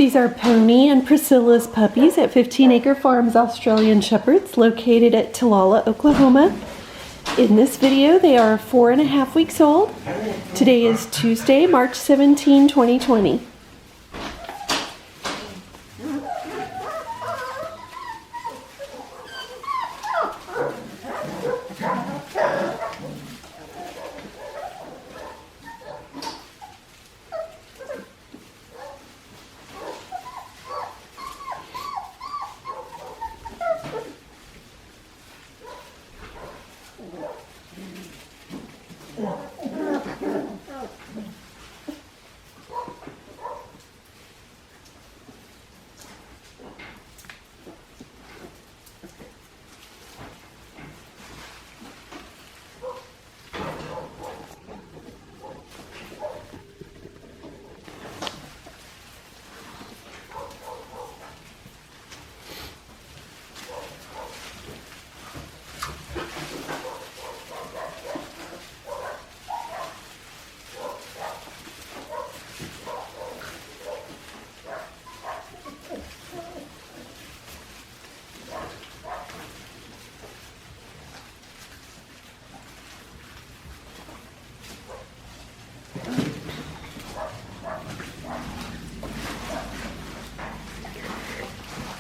These are Pony and Priscilla's puppies at 15 Acre Farms Australian Shepherds located at Talala, Oklahoma. In this video, they are 4.5 weeks old. Today is Tuesday, March 17, 2020.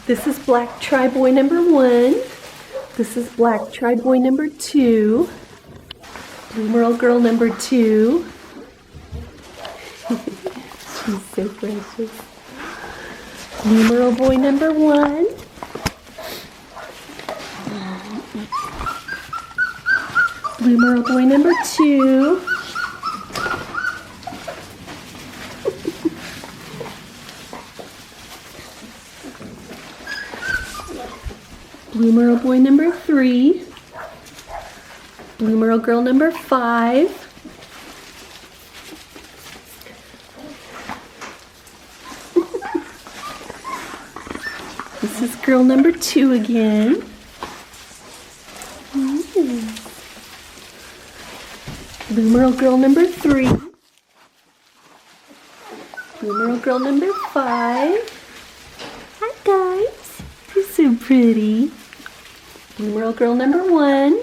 This is Black Tri-Boy number 1. This is Black Tri-Boy number 2. Blue Merle Girl number 2. She's so precious. Blue Merle Boy number 1. Blue Merle Boy number 2. Blue Merle Boy number 3, Blue Merle Girl number 5, this is girl number 2 again, Blue Merle Girl number 3, Blue Merle Girl number 5, hi guys, you're so pretty. Blue Merle Girl number 1.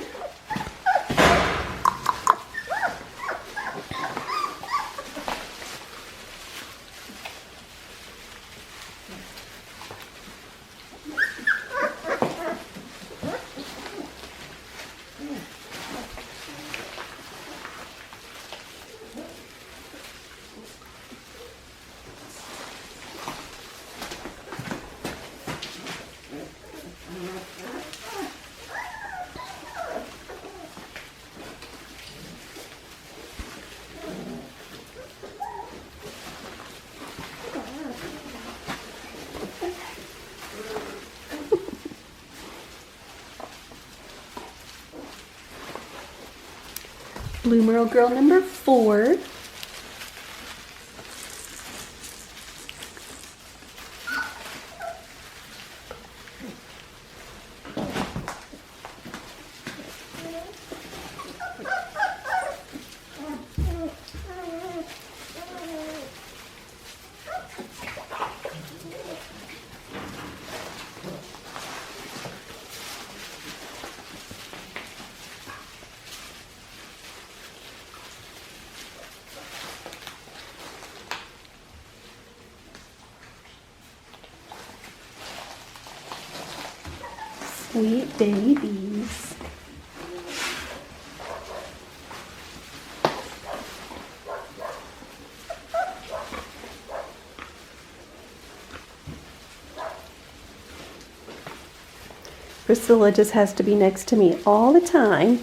Blue Merle Girl number 4. Sweet babies. Priscilla just has to be next to me all the time.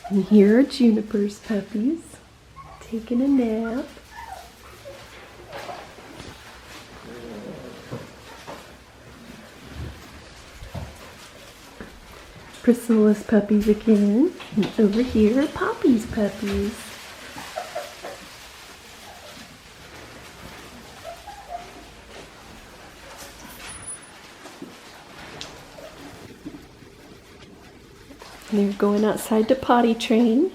And here are Juniper's puppies, taking a nap. Priscilla's puppies again. And over here are Poppy's puppies. And they're going outside to potty train.